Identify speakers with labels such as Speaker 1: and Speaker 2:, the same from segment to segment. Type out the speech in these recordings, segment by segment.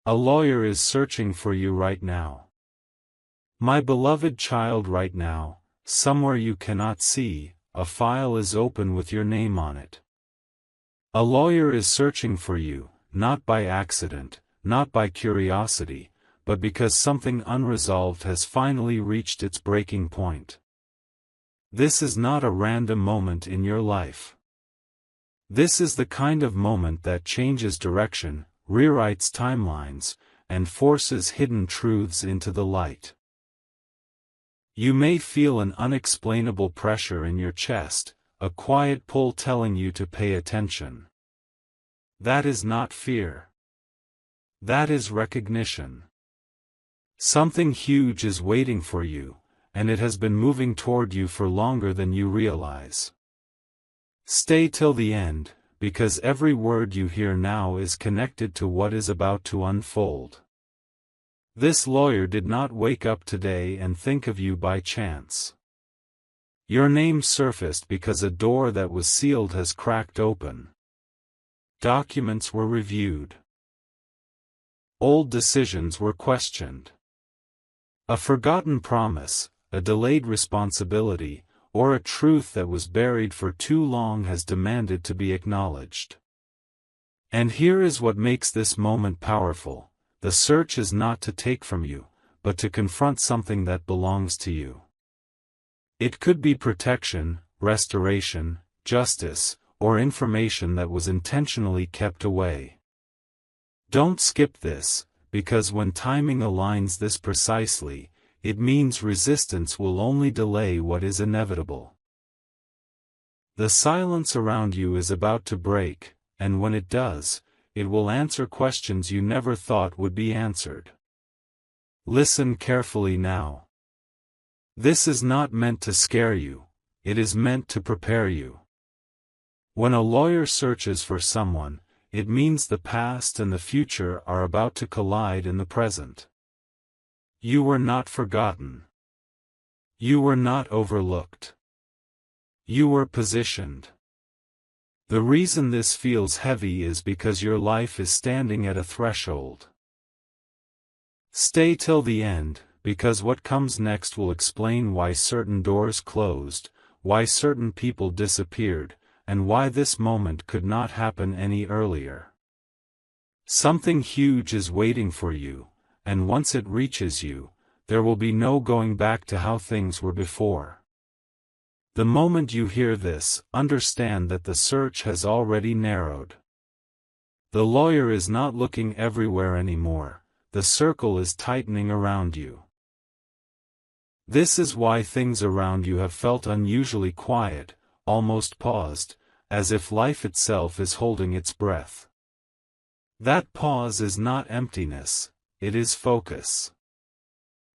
Speaker 1: A lawyer is searching for you right now. My beloved child, right now, somewhere you cannot see, a file is open with your name on it. A lawyer is searching for you, not by accident, not by curiosity, but because something unresolved has finally reached its breaking point. This is not a random moment in your life. This is the kind of moment that changes direction, rewrites timelines, and forces hidden truths into the light. You may feel an unexplainable pressure in your chest, a quiet pull telling you to pay attention. That is not fear. That is recognition. Something huge is waiting for you, and it has been moving toward you for longer than you realize. Stay till the end, because every word you hear now is connected to what is about to unfold. This lawyer did not wake up today and think of you by chance. Your name surfaced because a door that was sealed has cracked open. Documents were reviewed. Old decisions were questioned. A forgotten promise, a delayed responsibility, or a truth that was buried for too long has demanded to be acknowledged. And here is what makes this moment powerful: the search is not to take from you, but to confront something that belongs to you. It could be protection, restoration, justice, or information that was intentionally kept away. Don't skip this, because when timing aligns this precisely, it means resistance will only delay what is inevitable. The silence around you is about to break, and when it does, it will answer questions you never thought would be answered. Listen carefully now. This is not meant to scare you, it is meant to prepare you. When a lawyer searches for someone, it means the past and the future are about to collide in the present. You were not forgotten. You were not overlooked. You were positioned. The reason this feels heavy is because your life is standing at a threshold. Stay till the end, because what comes next will explain why certain doors closed, why certain people disappeared, and why this moment could not happen any earlier. Something huge is waiting for you, and once it reaches you, there will be no going back to how things were before. The moment you hear this, understand that the search has already narrowed. The lawyer is not looking everywhere anymore, the circle is tightening around you. This is why things around you have felt unusually quiet, almost paused, as if life itself is holding its breath. That pause is not emptiness, it is focus.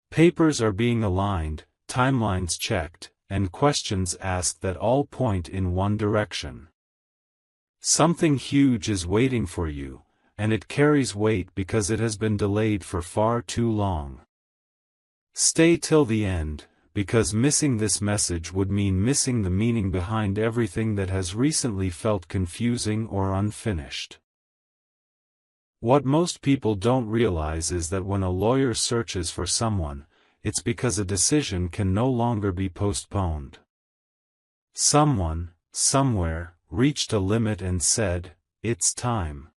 Speaker 1: Papers are being aligned, timelines checked, and questions asked that all point in one direction. Something huge is waiting for you, and it carries weight because it has been delayed for far too long. Stay till the end, because missing this message would mean missing the meaning behind everything that has recently felt confusing or unfinished. What most people don't realize is that when a lawyer searches for someone, it's because a decision can no longer be postponed. Someone, somewhere, reached a limit and said, "It's time."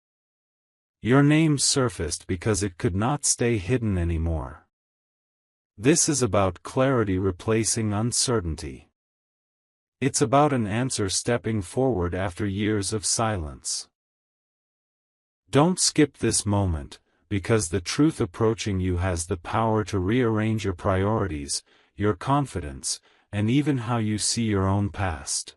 Speaker 1: Your name surfaced because it could not stay hidden anymore. This is about clarity replacing uncertainty. It's about an answer stepping forward after years of silence. Don't skip this moment, because the truth approaching you has the power to rearrange your priorities, your confidence, and even how you see your own past.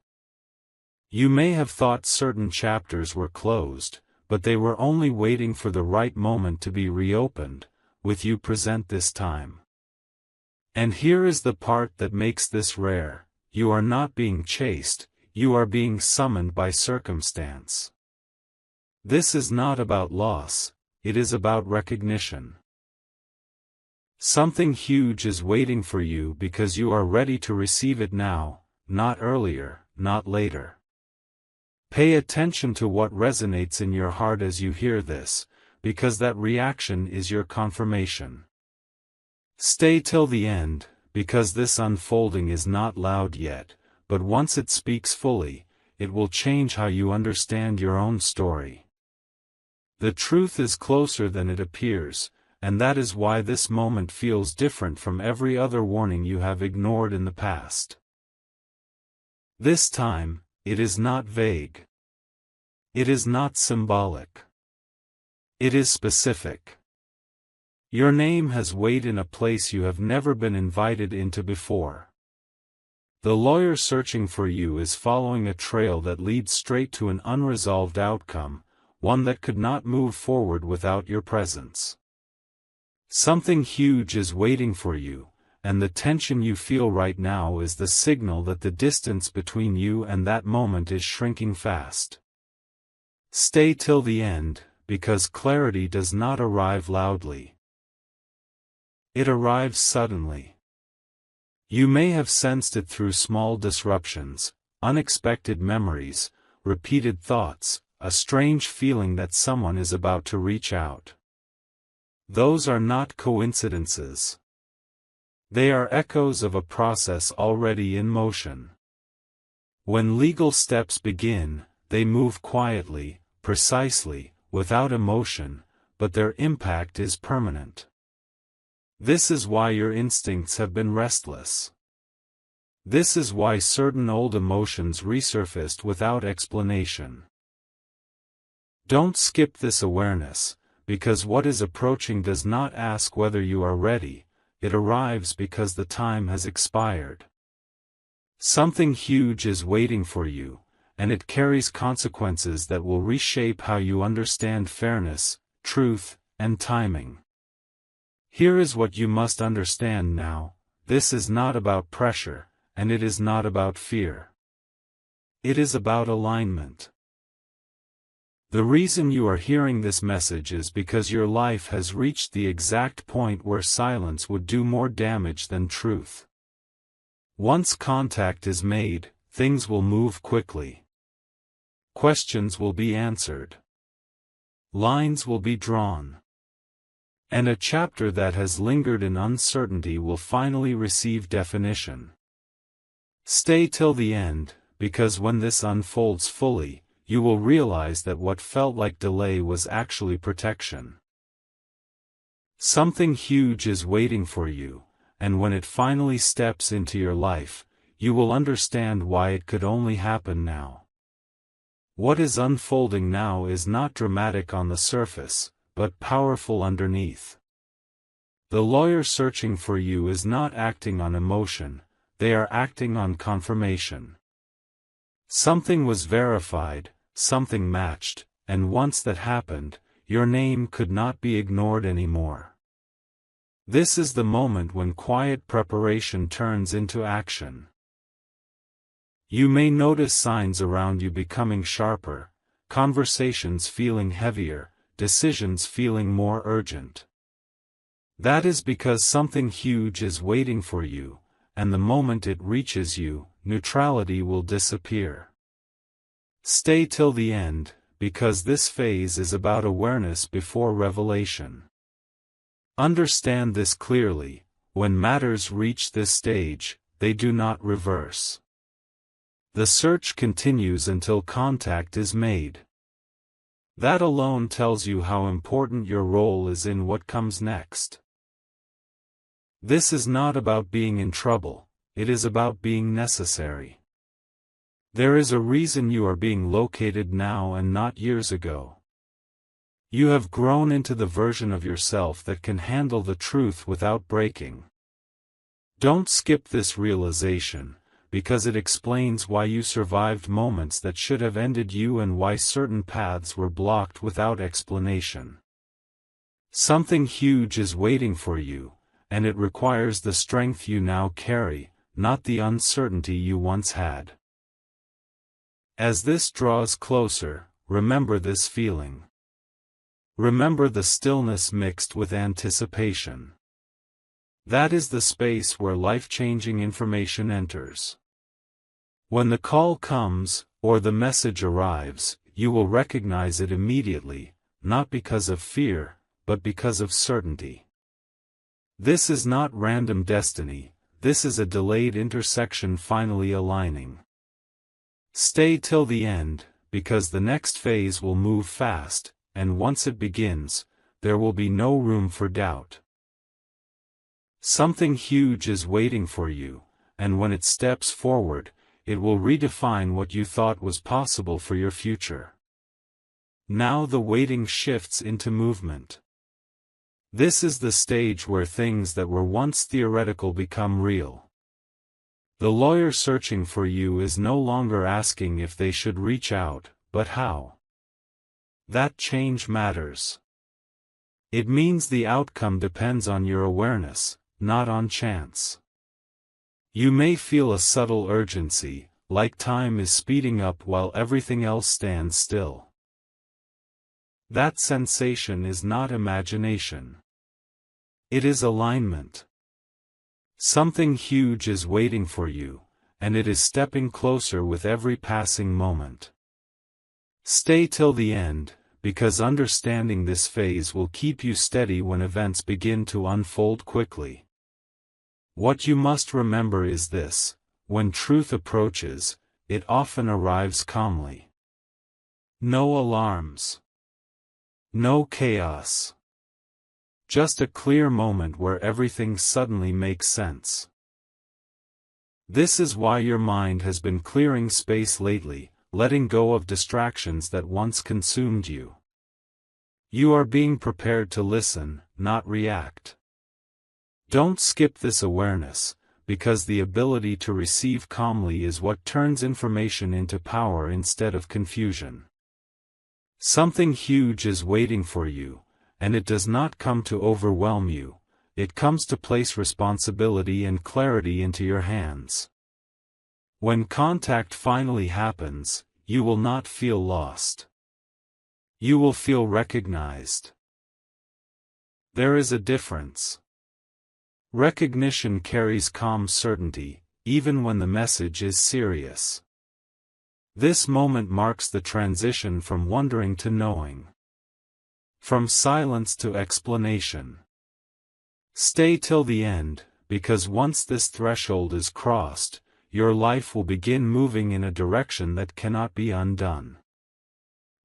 Speaker 1: You may have thought certain chapters were closed, but they were only waiting for the right moment to be reopened, with you present this time. And here is the part that makes this rare: you are not being chased, you are being summoned by circumstance. This is not about loss, it is about recognition. Something huge is waiting for you because you are ready to receive it now, not earlier, not later. Pay attention to what resonates in your heart as you hear this, because that reaction is your confirmation. Stay till the end, because this unfolding is not loud yet, but once it speaks fully, it will change how you understand your own story. The truth is closer than it appears, and that is why this moment feels different from every other warning you have ignored in the past. This time, it is not vague. It is not symbolic. It is specific. Your name has weight in a place you have never been invited into before. The lawyer searching for you is following a trail that leads straight to an unresolved outcome, one that could not move forward without your presence. Something huge is waiting for you, and the tension you feel right now is the signal that the distance between you and that moment is shrinking fast. Stay till the end, because clarity does not arrive loudly. It arrives suddenly. You may have sensed it through small disruptions, unexpected memories, repeated thoughts, a strange feeling that someone is about to reach out. Those are not coincidences. They are echoes of a process already in motion. When legal steps begin, they move quietly, precisely, without emotion, but their impact is permanent. This is why your instincts have been restless. This is why certain old emotions resurfaced without explanation. Don't skip this awareness, because what is approaching does not ask whether you are ready, it arrives because the time has expired. Something huge is waiting for you, and it carries consequences that will reshape how you understand fairness, truth, and timing. Here is what you must understand now: this is not about pressure, and it is not about fear. It is about alignment. The reason you are hearing this message is because your life has reached the exact point where silence would do more damage than truth. Once contact is made, things will move quickly. Questions will be answered. Lines will be drawn. And a chapter that has lingered in uncertainty will finally receive definition. Stay till the end, because when this unfolds fully, you will realize that what felt like delay was actually protection. Something huge is waiting for you, and when it finally steps into your life, you will understand why it could only happen now. What is unfolding now is not dramatic on the surface, but powerful underneath. The lawyer searching for you is not acting on emotion, they are acting on confirmation. Something was verified, something matched, and once that happened, your name could not be ignored anymore. This is the moment when quiet preparation turns into action. You may notice signs around you becoming sharper, conversations feeling heavier, decisions feeling more urgent. That is because something huge is waiting for you, and the moment it reaches you, neutrality will disappear. Stay till the end, because this phase is about awareness before revelation. Understand this clearly: when matters reach this stage, they do not reverse. The search continues until contact is made. That alone tells you how important your role is in what comes next. This is not about being in trouble, it is about being necessary. There is a reason you are being located now and not years ago. You have grown into the version of yourself that can handle the truth without breaking. Don't skip this realization, because it explains why you survived moments that should have ended you and why certain paths were blocked without explanation. Something huge is waiting for you, and it requires the strength you now carry, not the uncertainty you once had. As this draws closer, remember this feeling. Remember the stillness mixed with anticipation. That is the space where life-changing information enters. When the call comes, or the message arrives, you will recognize it immediately, not because of fear, but because of certainty. This is not random destiny, this is a delayed intersection finally aligning. Stay till the end, because the next phase will move fast, and once it begins, there will be no room for doubt. Something huge is waiting for you, and when it steps forward, it will redefine what you thought was possible for your future. Now the waiting shifts into movement. This is the stage where things that were once theoretical become real. The lawyer searching for you is no longer asking if they should reach out, but how. That change matters. It means the outcome depends on your awareness, not on chance. You may feel a subtle urgency, like time is speeding up while everything else stands still. That sensation is not imagination. It is alignment. Something huge is waiting for you, and it is stepping closer with every passing moment. Stay till the end, because understanding this phase will keep you steady when events begin to unfold quickly. What you must remember is this: when truth approaches, it often arrives calmly. No alarms. No chaos. Just a clear moment where everything suddenly makes sense. This is why your mind has been clearing space lately, letting go of distractions that once consumed you. You are being prepared to listen, not react. Don't skip this awareness, because the ability to receive calmly is what turns information into power instead of confusion. Something huge is waiting for you, and it does not come to overwhelm you, it comes to place responsibility and clarity into your hands. When contact finally happens, you will not feel lost. You will feel recognized. There is a difference. Recognition carries calm certainty, even when the message is serious. This moment marks the transition from wondering to knowing. From silence to explanation. Stay till the end, because once this threshold is crossed, your life will begin moving in a direction that cannot be undone.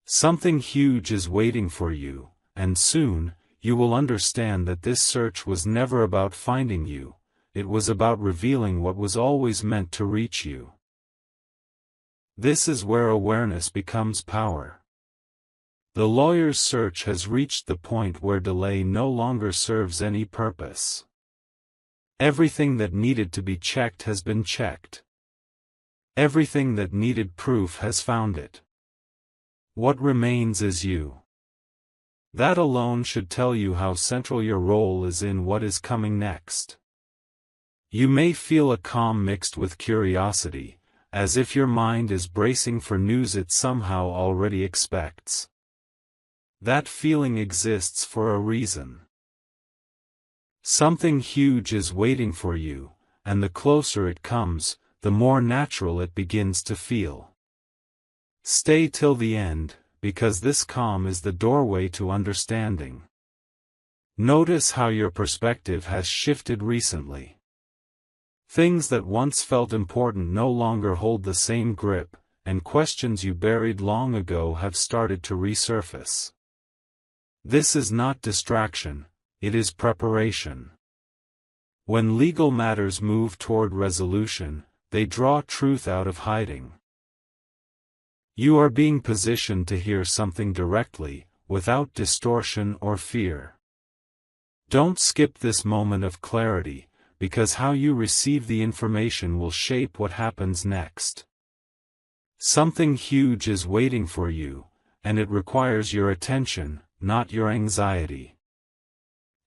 Speaker 1: Something huge is waiting for you, and soon, you will understand that this search was never about finding you, it was about revealing what was always meant to reach you. This is where awareness becomes power. The lawyer's search has reached the point where delay no longer serves any purpose. Everything that needed to be checked has been checked. Everything that needed proof has found it. What remains is you. That alone should tell you how central your role is in what is coming next. You may feel a calm mixed with curiosity, as if your mind is bracing for news it somehow already expects. That feeling exists for a reason. Something huge is waiting for you, and the closer it comes, the more natural it begins to feel. Stay till the end, because this calm is the doorway to understanding. Notice how your perspective has shifted recently. Things that once felt important no longer hold the same grip, and questions you buried long ago have started to resurface. This is not distraction, it is preparation. When legal matters move toward resolution, they draw truth out of hiding. You are being positioned to hear something directly, without distortion or fear. Don't skip this moment of clarity, because how you receive the information will shape what happens next. Something huge is waiting for you, and it requires your attention, not your anxiety.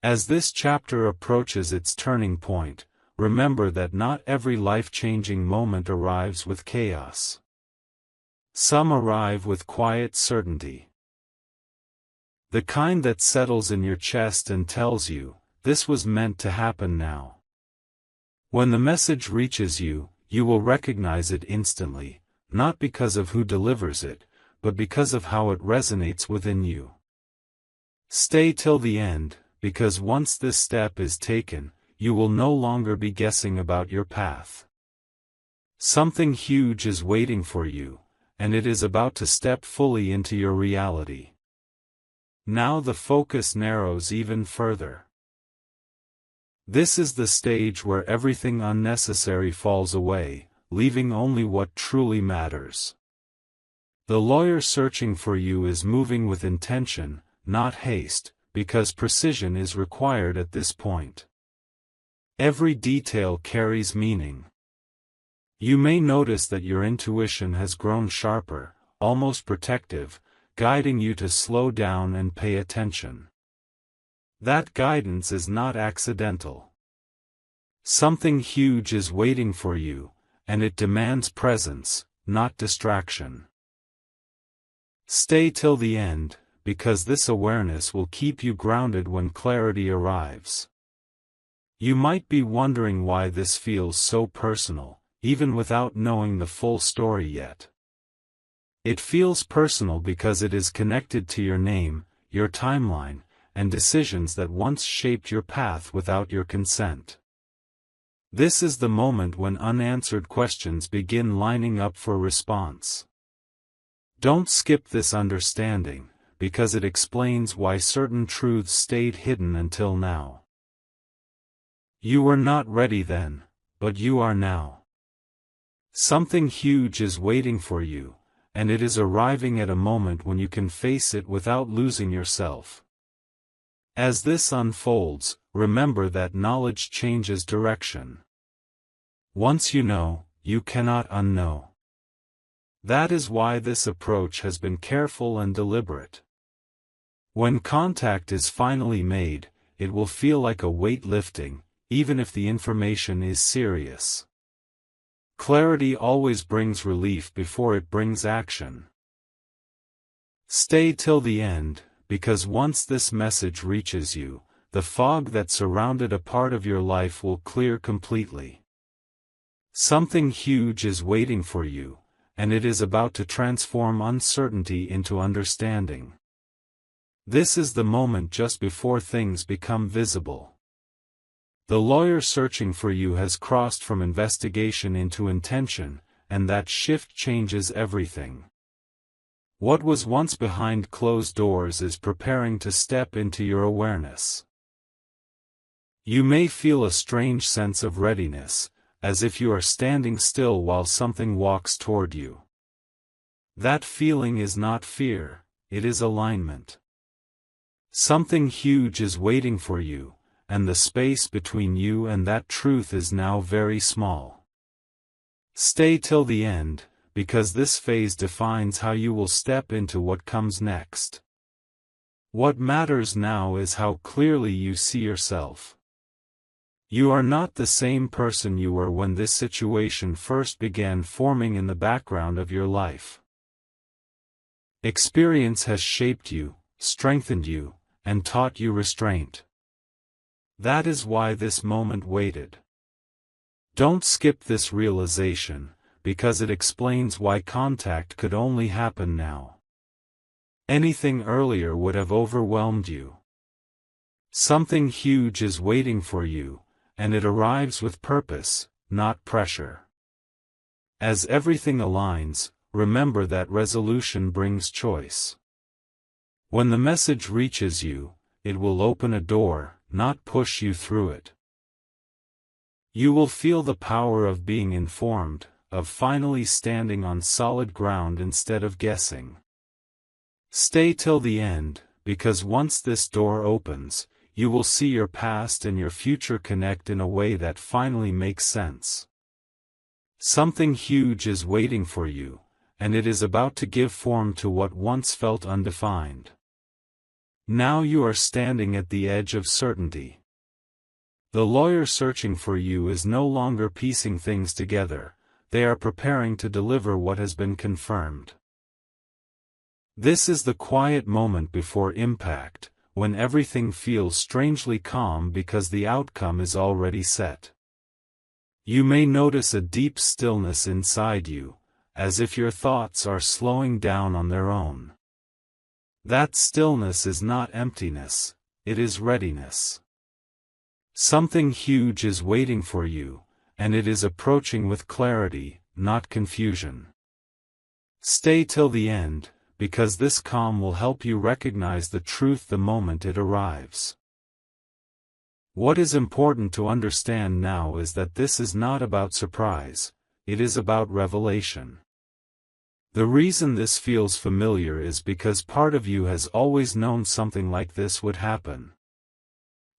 Speaker 1: As this chapter approaches its turning point, remember that not every life-changing moment arrives with chaos. Some arrive with quiet certainty. The kind that settles in your chest and tells you, this was meant to happen now. When the message reaches you, you will recognize it instantly, not because of who delivers it, but because of how it resonates within you. Stay till the end, because once this step is taken, you will no longer be guessing about your path. Something huge is waiting for you, and it is about to step fully into your reality. Now the focus narrows even further. This is the stage where everything unnecessary falls away, leaving only what truly matters. The lawyer searching for you is moving with intention, not haste, because precision is required at this point. Every detail carries meaning. You may notice that your intuition has grown sharper, almost protective, guiding you to slow down and pay attention. That guidance is not accidental. Something huge is waiting for you, and it demands presence, not distraction. Stay till the end, because this awareness will keep you grounded when clarity arrives. You might be wondering why this feels so personal, even without knowing the full story yet. It feels personal because it is connected to your name, your timeline, and decisions that once shaped your path without your consent. This is the moment when unanswered questions begin lining up for response. Don't skip this understanding, because it explains why certain truths stayed hidden until now. You were not ready then, but you are now. Something huge is waiting for you, and it is arriving at a moment when you can face it without losing yourself. As this unfolds, remember that knowledge changes direction. Once you know, you cannot unknow. That is why this approach has been careful and deliberate. When contact is finally made, it will feel like a weight lifting, even if the information is serious. Clarity always brings relief before it brings action. Stay till the end, because once this message reaches you, the fog that surrounded a part of your life will clear completely. Something huge is waiting for you, and it is about to transform uncertainty into understanding. This is the moment just before things become visible. The lawyer searching for you has crossed from investigation into intention, and that shift changes everything. What was once behind closed doors is preparing to step into your awareness. You may feel a strange sense of readiness, as if you are standing still while something walks toward you. That feeling is not fear, it is alignment. Something huge is waiting for you, and the space between you and that truth is now very small. Stay till the end, because this phase defines how you will step into what comes next. What matters now is how clearly you see yourself. You are not the same person you were when this situation first began forming in the background of your life. Experience has shaped you, strengthened you, and taught you restraint. That is why this moment waited. Don't skip this realization, because it explains why contact could only happen now. Anything earlier would have overwhelmed you. Something huge is waiting for you, and it arrives with purpose, not pressure. As everything aligns, remember that resolution brings choice. When the message reaches you, it will open a door, not push you through it. You will feel the power of being informed, of finally standing on solid ground instead of guessing. Stay till the end, because once this door opens, you will see your past and your future connect in a way that finally makes sense. Something huge is waiting for you, and it is about to give form to what once felt undefined. Now you are standing at the edge of certainty. The lawyer searching for you is no longer piecing things together, they are preparing to deliver what has been confirmed. This is the quiet moment before impact, when everything feels strangely calm because the outcome is already set. You may notice a deep stillness inside you, as if your thoughts are slowing down on their own. That stillness is not emptiness, it is readiness. Something huge is waiting for you, and it is approaching with clarity, not confusion. Stay till the end, because this calm will help you recognize the truth the moment it arrives. What is important to understand now is that this is not about surprise, it is about revelation. The reason this feels familiar is because part of you has always known something like this would happen.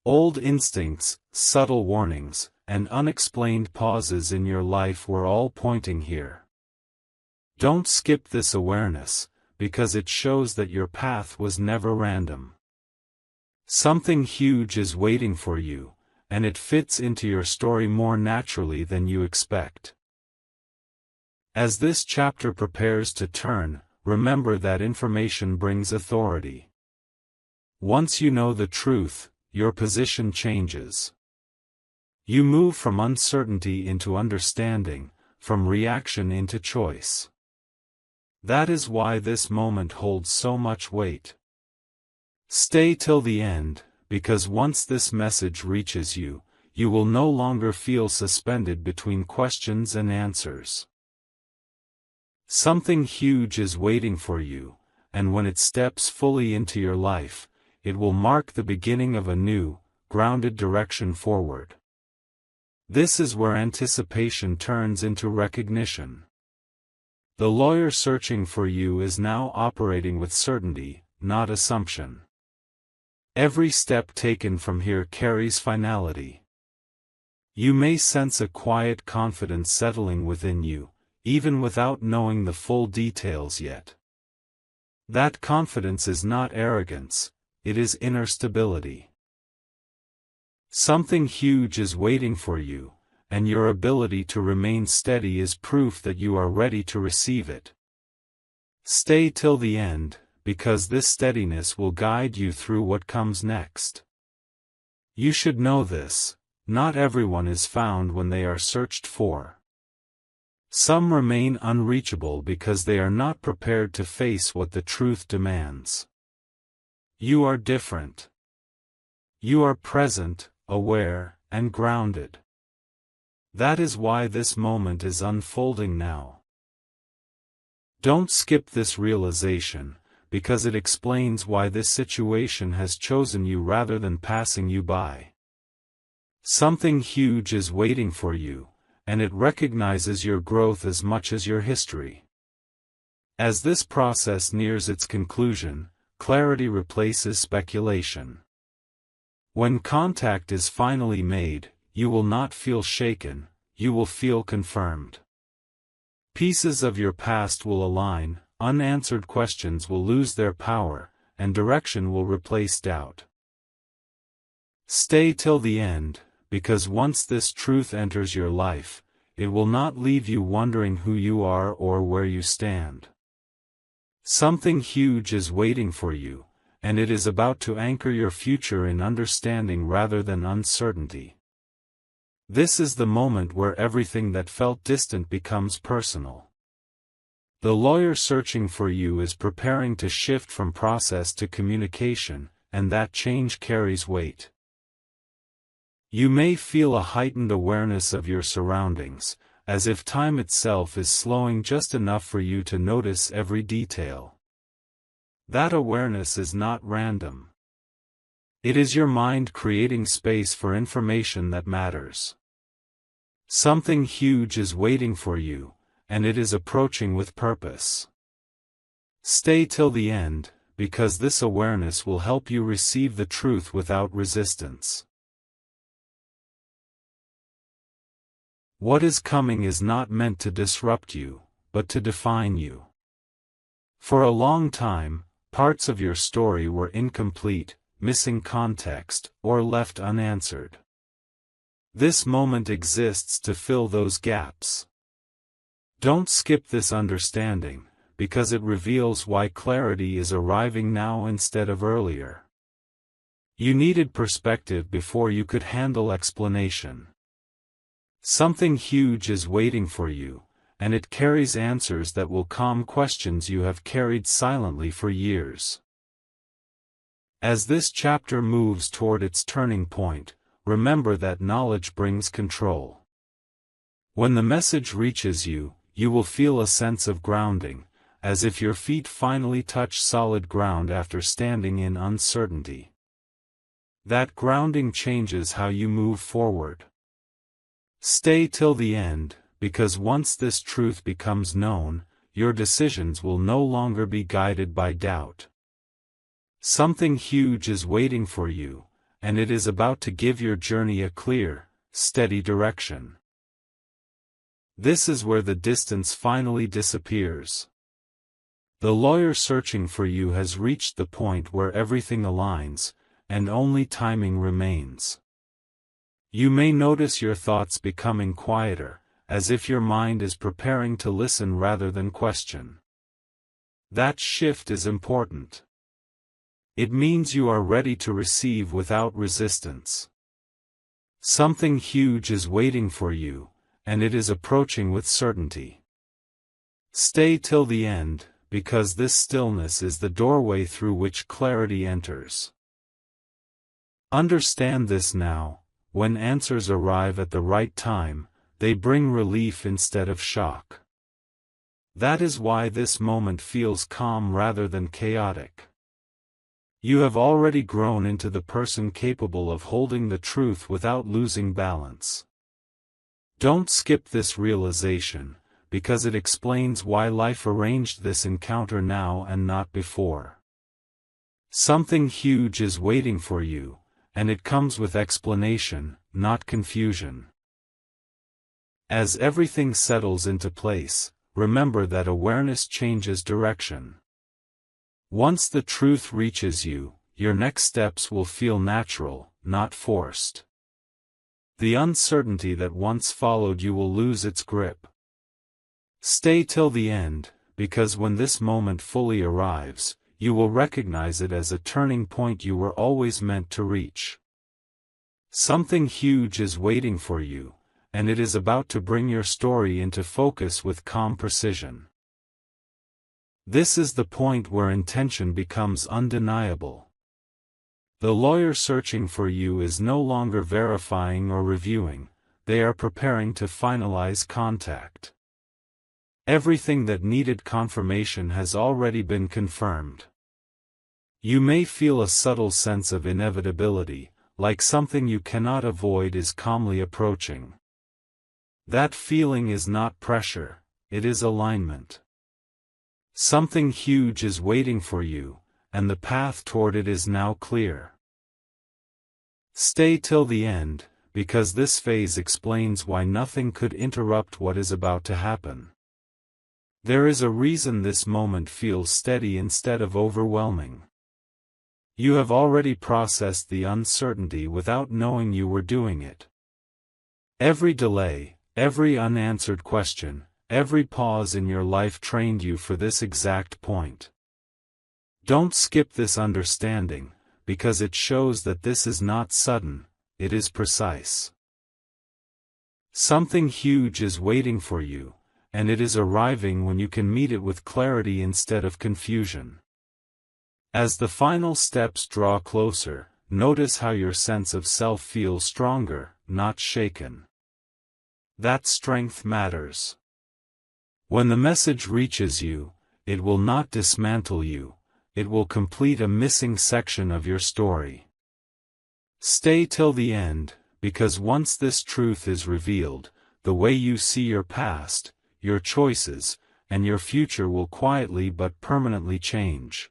Speaker 1: Old instincts, subtle warnings, and unexplained pauses in your life were all pointing here. Don't skip this awareness, because it shows that your path was never random. Something huge is waiting for you, and it fits into your story more naturally than you expect. As this chapter prepares to turn, remember that information brings authority. Once you know the truth, your position changes. You move from uncertainty into understanding, from reaction into choice. That is why this moment holds so much weight. Stay till the end, because once this message reaches you, you will no longer feel suspended between questions and answers. Something huge is waiting for you, and when it steps fully into your life, it will mark the beginning of a new, grounded direction forward. This is where anticipation turns into recognition. The lawyer searching for you is now operating with certainty, not assumption. Every step taken from here carries finality. You may sense a quiet confidence settling within you, even without knowing the full details yet. That confidence is not arrogance, it is inner stability. Something huge is waiting for you, and your ability to remain steady is proof that you are ready to receive it. Stay till the end, because this steadiness will guide you through what comes next. You should know this, not everyone is found when they are searched for. Some remain unreachable because they are not prepared to face what the truth demands. You are different. You are present, aware, and grounded. That is why this moment is unfolding now. Don't skip this realization, because it explains why this situation has chosen you rather than passing you by. Something huge is waiting for you, and it recognizes your growth as much as your history. As this process nears its conclusion, clarity replaces speculation. When contact is finally made, you will not feel shaken, you will feel confirmed. Pieces of your past will align, unanswered questions will lose their power, and direction will replace doubt. Stay till the end, because once this truth enters your life, it will not leave you wondering who you are or where you stand. Something huge is waiting for you, and it is about to anchor your future in understanding rather than uncertainty. This is the moment where everything that felt distant becomes personal. The lawyer searching for you is preparing to shift from process to communication, and that change carries weight. You may feel a heightened awareness of your surroundings, as if time itself is slowing just enough for you to notice every detail. That awareness is not random. It is your mind creating space for information that matters. Something huge is waiting for you, and it is approaching with purpose. Stay till the end, because this awareness will help you receive the truth without resistance. What is coming is not meant to disrupt you, but to define you. For a long time, parts of your story were incomplete, missing context, or left unanswered. This moment exists to fill those gaps. Don't skip this understanding, because it reveals why clarity is arriving now instead of earlier. You needed perspective before you could handle explanation. Something huge is waiting for you, and it carries answers that will calm questions you have carried silently for years. As this chapter moves toward its turning point, remember that knowledge brings control. When the message reaches you, you will feel a sense of grounding, as if your feet finally touch solid ground after standing in uncertainty. That grounding changes how you move forward. Stay till the end, because once this truth becomes known, your decisions will no longer be guided by doubt. Something huge is waiting for you, and it is about to give your journey a clear, steady direction. This is where the distance finally disappears. The lawyer searching for you has reached the point where everything aligns, and only timing remains. You may notice your thoughts becoming quieter, as if your mind is preparing to listen rather than question. That shift is important. It means you are ready to receive without resistance. Something huge is waiting for you, and it is approaching with certainty. Stay till the end, because this stillness is the doorway through which clarity enters. Understand this now: when answers arrive at the right time, they bring relief instead of shock. That is why this moment feels calm rather than chaotic. You have already grown into the person capable of holding the truth without losing balance. Don't skip this realization, because it explains why life arranged this encounter now and not before. Something huge is waiting for you, and it comes with explanation, not confusion. As everything settles into place, remember that awareness changes direction. Once the truth reaches you, your next steps will feel natural, not forced. The uncertainty that once followed you will lose its grip. Stay till the end, because when this moment fully arrives, you will recognize it as a turning point you were always meant to reach. Something huge is waiting for you, and it is about to bring your story into focus with calm precision. This is the point where intention becomes undeniable. The lawyer searching for you is no longer verifying or reviewing, they are preparing to finalize contact. Everything that needed confirmation has already been confirmed. You may feel a subtle sense of inevitability, like something you cannot avoid is calmly approaching. That feeling is not pressure, it is alignment. Something huge is waiting for you, and the path toward it is now clear. Stay till the end, because this phase explains why nothing could interrupt what is about to happen. There is a reason this moment feels steady instead of overwhelming. You have already processed the uncertainty without knowing you were doing it. Every delay, every unanswered question, every pause in your life trained you for this exact point. Don't skip this understanding, because it shows that this is not sudden, it is precise. Something huge is waiting for you, and it is arriving when you can meet it with clarity instead of confusion. As the final steps draw closer, notice how your sense of self feels stronger, not shaken. That strength matters. When the message reaches you, it will not dismantle you, it will complete a missing section of your story. Stay till the end, because once this truth is revealed, the way you see your past, your choices, and your future will quietly but permanently change.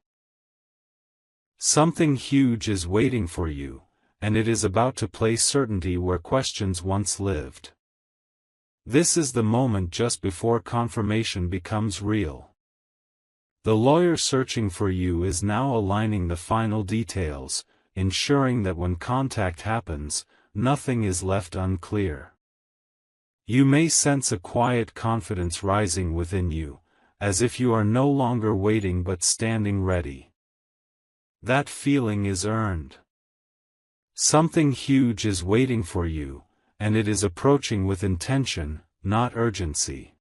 Speaker 1: Something huge is waiting for you, and it is about to place certainty where questions once lived. This is the moment just before confirmation becomes real. The lawyer searching for you is now aligning the final details, ensuring that when contact happens, nothing is left unclear. You may sense a quiet confidence rising within you, as if you are no longer waiting but standing ready. That feeling is earned. Something huge is waiting for you, and it is approaching with intention, not urgency.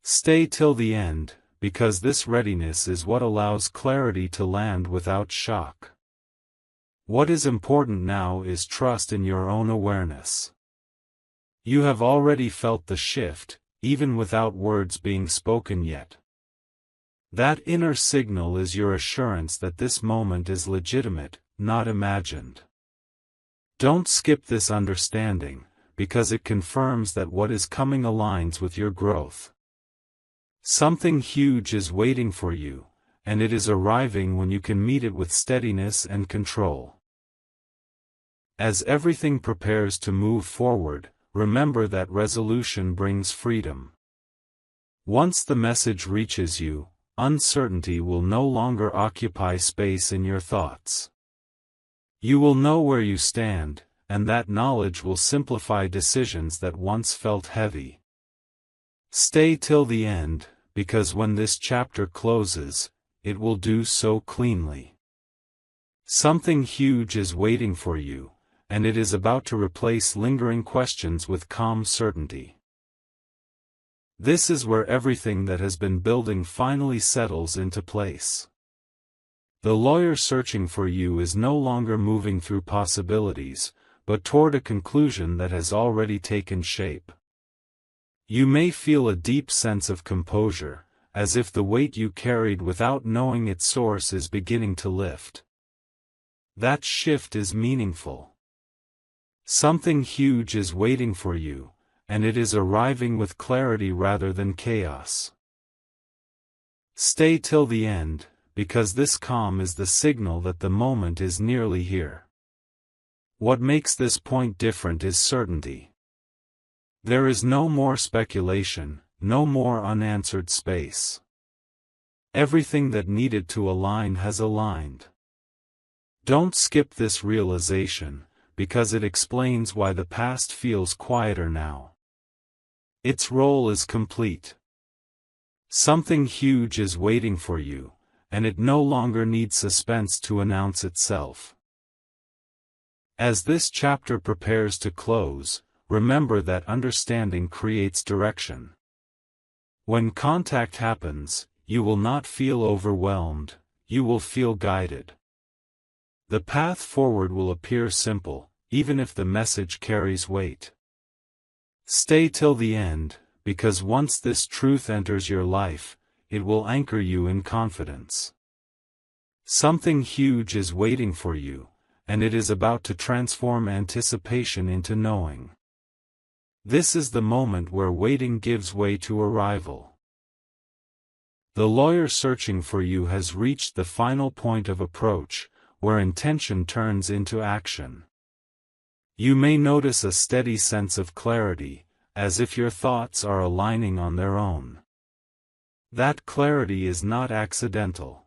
Speaker 1: Stay till the end, because this readiness is what allows clarity to land without shock. What is important now is trust in your own awareness. You have already felt the shift, even without words being spoken yet. That inner signal is your assurance that this moment is legitimate, not imagined. Don't skip this understanding, because it confirms that what is coming aligns with your growth. Something huge is waiting for you, and it is arriving when you can meet it with steadiness and control. As everything prepares to move forward, remember that resolution brings freedom. Once the message reaches you, uncertainty will no longer occupy space in your thoughts. You will know where you stand, and that knowledge will simplify decisions that once felt heavy. Stay till the end, because when this chapter closes, it will do so cleanly. Something huge is waiting for you, and it is about to replace lingering questions with calm certainty. This is where everything that has been building finally settles into place. The lawyer searching for you is no longer moving through possibilities, but toward a conclusion that has already taken shape. You may feel a deep sense of composure, as if the weight you carried without knowing its source is beginning to lift. That shift is meaningful. Something huge is waiting for you, and it is arriving with clarity rather than chaos. Stay till the end, because this calm is the signal that the moment is nearly here. What makes this point different is certainty. There is no more speculation, no more unanswered space. Everything that needed to align has aligned. Don't skip this realization, because it explains why the past feels quieter now. Its role is complete. Something huge is waiting for you, and it no longer needs suspense to announce itself. As this chapter prepares to close, remember that understanding creates direction. When contact happens, you will not feel overwhelmed, you will feel guided. The path forward will appear simple, even if the message carries weight. Stay till the end, because once this truth enters your life, it will anchor you in confidence. Something huge is waiting for you, and it is about to transform anticipation into knowing. This is the moment where waiting gives way to arrival. The lawyer searching for you has reached the final point of approach, where intention turns into action. You may notice a steady sense of clarity, as if your thoughts are aligning on their own. That clarity is not accidental.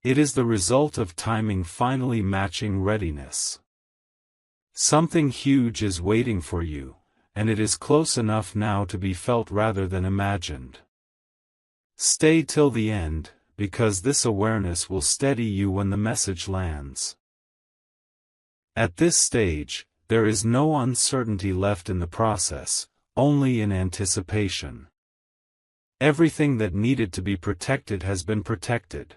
Speaker 1: It is the result of timing finally matching readiness. Something huge is waiting for you, and it is close enough now to be felt rather than imagined. Stay till the end, because this awareness will steady you when the message lands. At this stage, there is no uncertainty left in the process, only in anticipation. Everything that needed to be protected has been protected.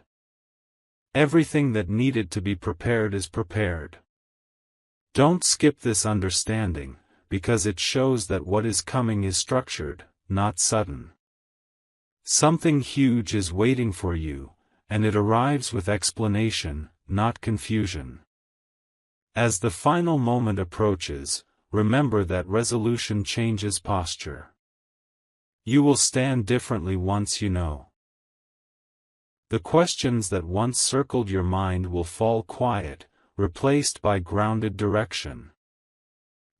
Speaker 1: Everything that needed to be prepared is prepared. Don't skip this understanding, because it shows that what is coming is structured, not sudden. Something huge is waiting for you, and it arrives with explanation, not confusion. As the final moment approaches, remember that resolution changes posture. You will stand differently once you know. The questions that once circled your mind will fall quiet, replaced by grounded direction.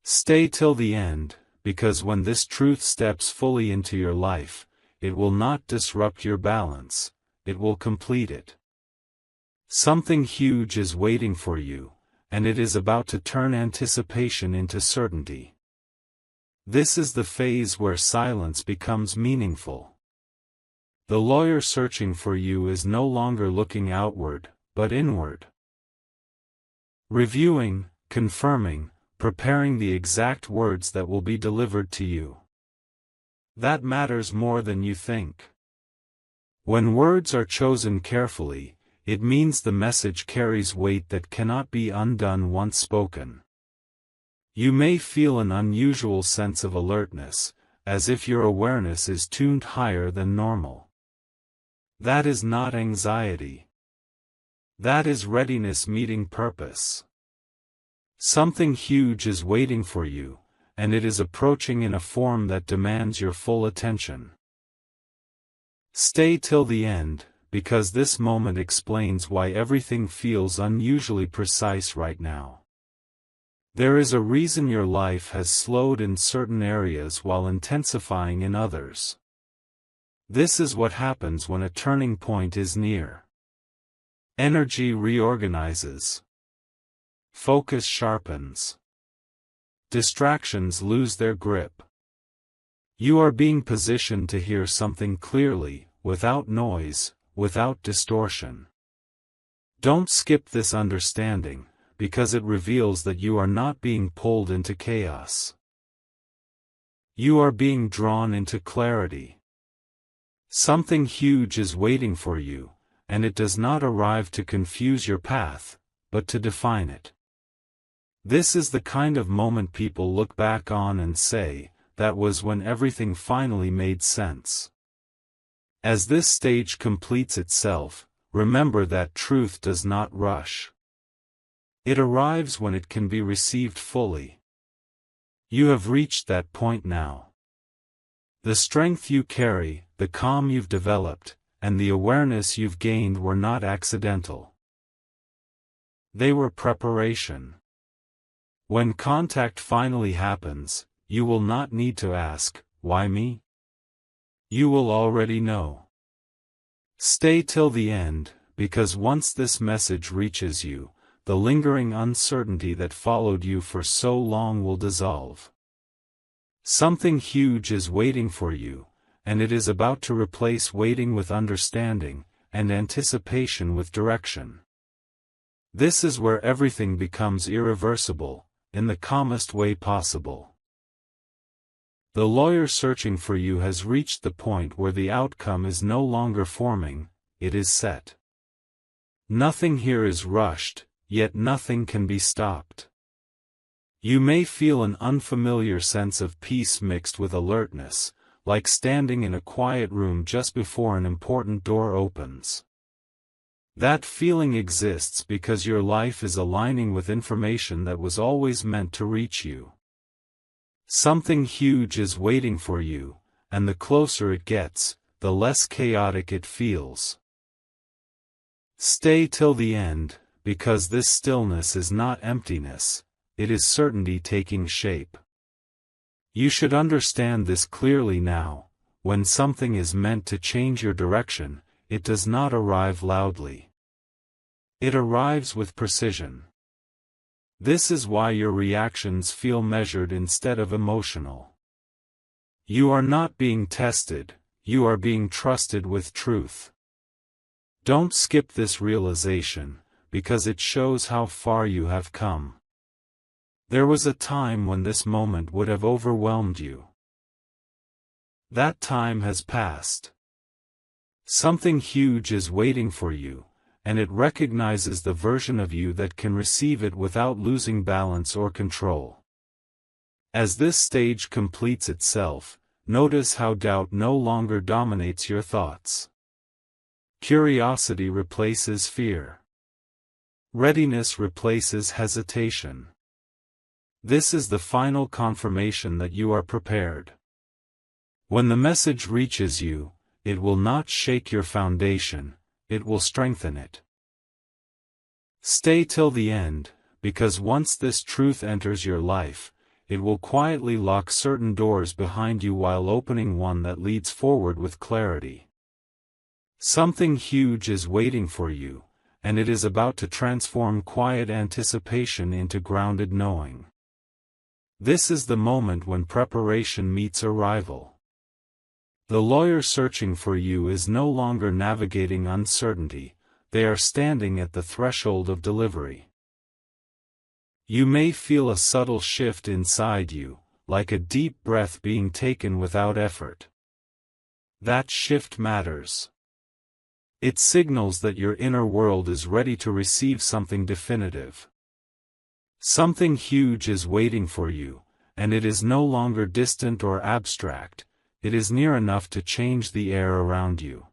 Speaker 1: Stay till the end, because when this truth steps fully into your life, it will not disrupt your balance, it will complete it. Something huge is waiting for you, and it is about to turn anticipation into certainty. This is the phase where silence becomes meaningful. The lawyer searching for you is no longer looking outward, but inward. Reviewing, confirming, preparing the exact words that will be delivered to you. That matters more than you think. When words are chosen carefully, it means the message carries weight that cannot be undone once spoken. You may feel an unusual sense of alertness, as if your awareness is tuned higher than normal. That is not anxiety. That is readiness meeting purpose. Something huge is waiting for you, and it is approaching in a form that demands your full attention. Stay till the end, because this moment explains why everything feels unusually precise right now. There is a reason your life has slowed in certain areas while intensifying in others. This is what happens when a turning point is near. Energy reorganizes. Focus sharpens. Distractions lose their grip. You are being positioned to hear something clearly, without noise, without distortion. Don't skip this understanding, because it reveals that you are not being pulled into chaos. You are being drawn into clarity. Something huge is waiting for you, and it does not arrive to confuse your path, but to define it. This is the kind of moment people look back on and say, that was when everything finally made sense. As this stage completes itself, remember that truth does not rush. It arrives when it can be received fully. You have reached that point now. The strength you carry, the calm you've developed, and the awareness you've gained were not accidental. They were preparation. When contact finally happens, you will not need to ask, "Why me?" You will already know. Stay till the end, because once this message reaches you, the lingering uncertainty that followed you for so long will dissolve. Something huge is waiting for you, and it is about to replace waiting with understanding, and anticipation with direction. This is where everything becomes irreversible, in the calmest way possible. The lawyer searching for you has reached the point where the outcome is no longer forming, it is set. Nothing here is rushed, yet nothing can be stopped. You may feel an unfamiliar sense of peace mixed with alertness, like standing in a quiet room just before an important door opens. That feeling exists because your life is aligning with information that was always meant to reach you. Something huge is waiting for you, and the closer it gets, the less chaotic it feels. Stay till the end, because this stillness is not emptiness, it is certainty taking shape. You should understand this clearly now. When something is meant to change your direction, it does not arrive loudly. It arrives with precision. This is why your reactions feel measured instead of emotional. You are not being tested, you are being trusted with truth. Don't skip this realization, because it shows how far you have come. There was a time when this moment would have overwhelmed you. That time has passed. Something huge is waiting for you, and it recognizes the version of you that can receive it without losing balance or control. As this stage completes itself, notice how doubt no longer dominates your thoughts. Curiosity replaces fear. Readiness replaces hesitation. This is the final confirmation that you are prepared. When the message reaches you, it will not shake your foundation, it will strengthen it. Stay till the end, because once this truth enters your life, it will quietly lock certain doors behind you while opening one that leads forward with clarity. Something huge is waiting for you, and it is about to transform quiet anticipation into grounded knowing. This is the moment when preparation meets arrival. The lawyer searching for you is no longer navigating uncertainty, they are standing at the threshold of delivery. You may feel a subtle shift inside you, like a deep breath being taken without effort. That shift matters. It signals that your inner world is ready to receive something definitive. Something huge is waiting for you, and it is no longer distant or abstract, it is near enough to change the air around you.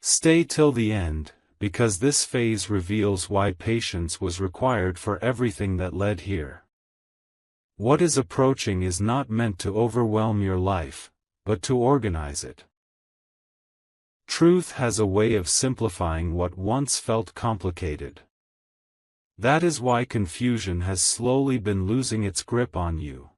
Speaker 1: Stay till the end, because this phase reveals why patience was required for everything that led here. What is approaching is not meant to overwhelm your life, but to organize it. Truth has a way of simplifying what once felt complicated. That is why confusion has slowly been losing its grip on you.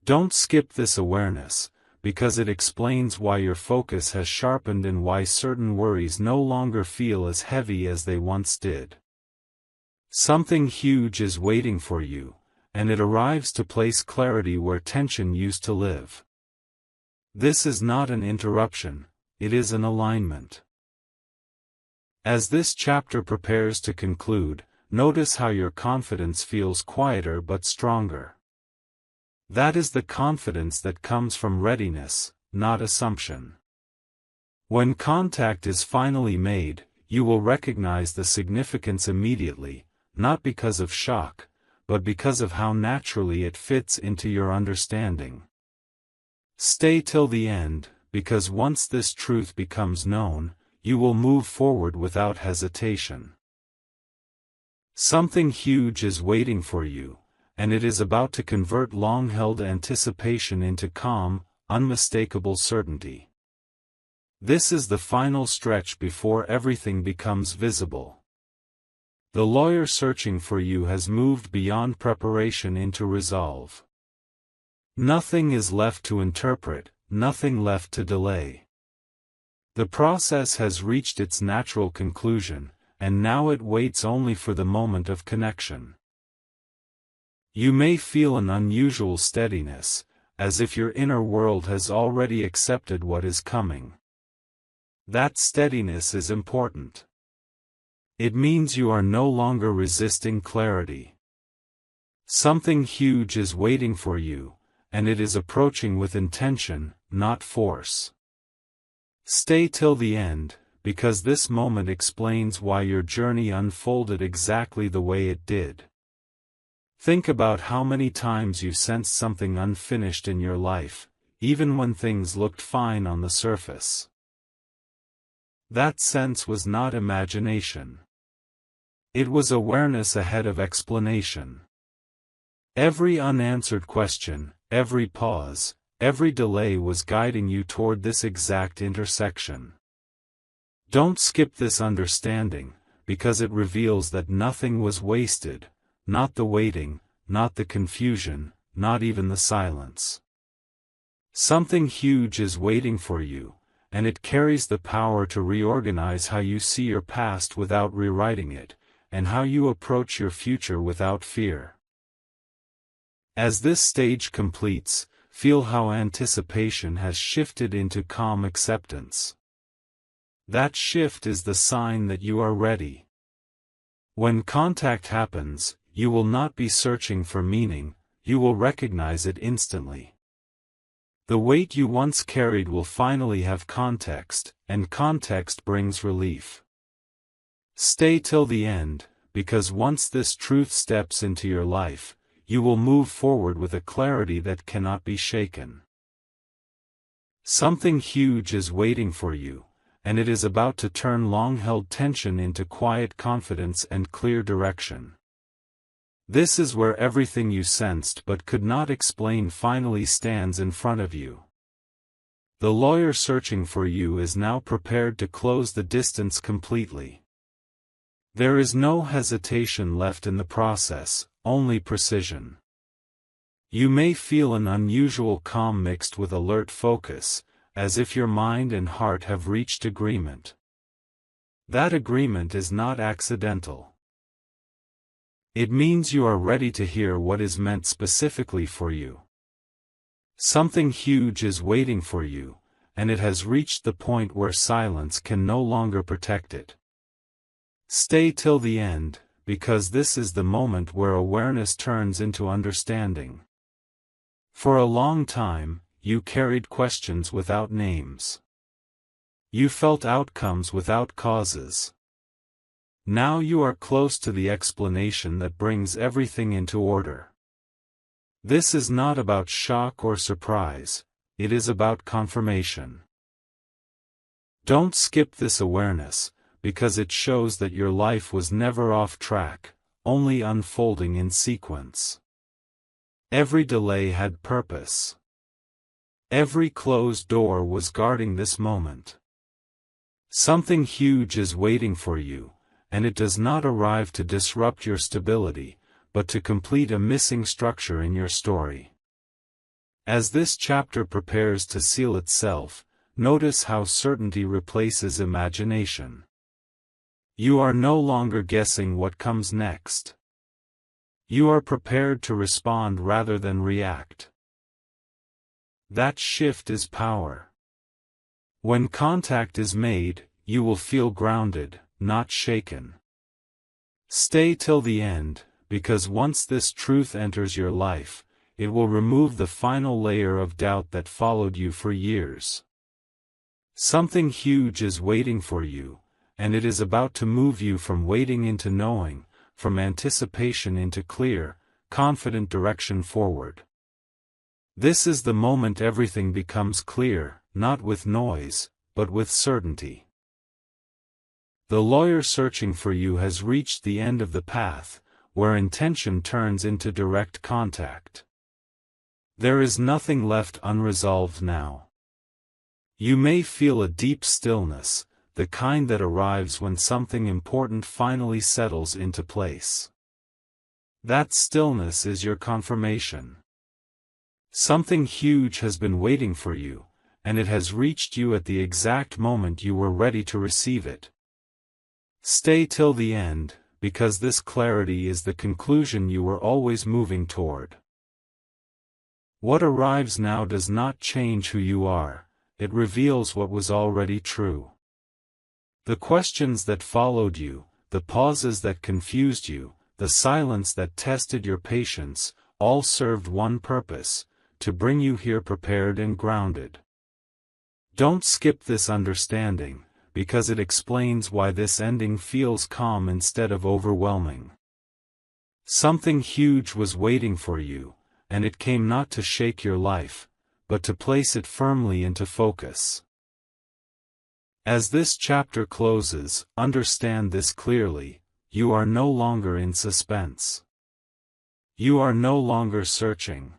Speaker 1: Don't skip this awareness, because it explains why your focus has sharpened and why certain worries no longer feel as heavy as they once did. Something huge is waiting for you, and it arrives to place clarity where tension used to live. This is not an interruption, it is an alignment. As this chapter prepares to conclude, notice how your confidence feels quieter but stronger. That is the confidence that comes from readiness, not assumption. When contact is finally made, you will recognize the significance immediately, not because of shock, but because of how naturally it fits into your understanding. Stay till the end, because once this truth becomes known, you will move forward without hesitation. Something huge is waiting for you, and it is about to convert long-held anticipation into calm, unmistakable certainty. This is the final stretch before everything becomes visible. The lawyer searching for you has moved beyond preparation into resolve. Nothing is left to interpret, nothing left to delay. The process has reached its natural conclusion, and now it waits only for the moment of connection. You may feel an unusual steadiness, as if your inner world has already accepted what is coming. That steadiness is important. It means you are no longer resisting clarity. Something huge is waiting for you, and it is approaching with intention, not force. Stay till the end, because this moment explains why your journey unfolded exactly the way it did. Think about how many times you sensed something unfinished in your life, even when things looked fine on the surface. That sense was not imagination. It was awareness ahead of explanation. Every unanswered question, every pause, every delay was guiding you toward this exact intersection. Don't skip this understanding, because it reveals that nothing was wasted, not the waiting, not the confusion, not even the silence. Something huge is waiting for you, and it carries the power to reorganize how you see your past without rewriting it, and how you approach your future without fear. As this stage completes, feel how anticipation has shifted into calm acceptance. That shift is the sign that you are ready. When contact happens, you will not be searching for meaning, you will recognize it instantly. The weight you once carried will finally have context, and context brings relief. Stay till the end, because once this truth steps into your life, you will move forward with a clarity that cannot be shaken. Something huge is waiting for you, and it is about to turn long-held tension into quiet confidence and clear direction. This is where everything you sensed but could not explain finally stands in front of you. The lawyer searching for you is now prepared to close the distance completely. There is no hesitation left in the process, only precision. You may feel an unusual calm mixed with alert focus, as if your mind and heart have reached agreement. That agreement is not accidental. It means you are ready to hear what is meant specifically for you. Something huge is waiting for you, and it has reached the point where silence can no longer protect it. Stay till the end, because this is the moment where awareness turns into understanding. For a long time, you carried questions without names. You felt outcomes without causes. Now you are close to the explanation that brings everything into order. This is not about shock or surprise, it is about confirmation. Don't skip this awareness, because it shows that your life was never off track, only unfolding in sequence. Every delay had purpose. Every closed door was guarding this moment. Something huge is waiting for you, and it does not arrive to disrupt your stability, but to complete a missing structure in your story. As this chapter prepares to seal itself, notice how certainty replaces imagination. You are no longer guessing what comes next. You are prepared to respond rather than react. That shift is power. When contact is made, you will feel grounded, not shaken. Stay till the end, because once this truth enters your life, it will remove the final layer of doubt that followed you for years. Something huge is waiting for you, and it is about to move you from waiting into knowing, from anticipation into clear, confident direction forward. This is the moment everything becomes clear, not with noise, but with certainty. The lawyer searching for you has reached the end of the path, where intention turns into direct contact. There is nothing left unresolved now. You may feel a deep stillness, the kind that arrives when something important finally settles into place. That stillness is your confirmation. Something huge has been waiting for you, and it has reached you at the exact moment you were ready to receive it. Stay till the end, because this clarity is the conclusion you were always moving toward. What arrives now does not change who you are, it reveals what was already true. The questions that followed you, the pauses that confused you, the silence that tested your patience, all served one purpose: to bring you here prepared and grounded. Don't skip this understanding, because it explains why this ending feels calm instead of overwhelming. Something huge was waiting for you, and it came not to shake your life, but to place it firmly into focus. As this chapter closes, understand this clearly: you are no longer in suspense. You are no longer searching.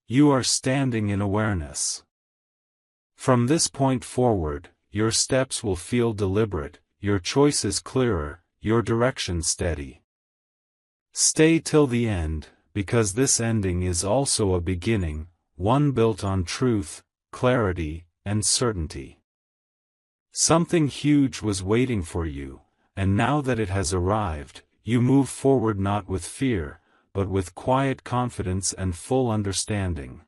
Speaker 1: You are standing in awareness. From this point forward, your steps will feel deliberate, your choices clearer, your direction steady. Stay till the end, because this ending is also a beginning, one built on truth, clarity, and certainty. Something huge was waiting for you, and now that it has arrived, you move forward not with fear, but with quiet confidence and full understanding.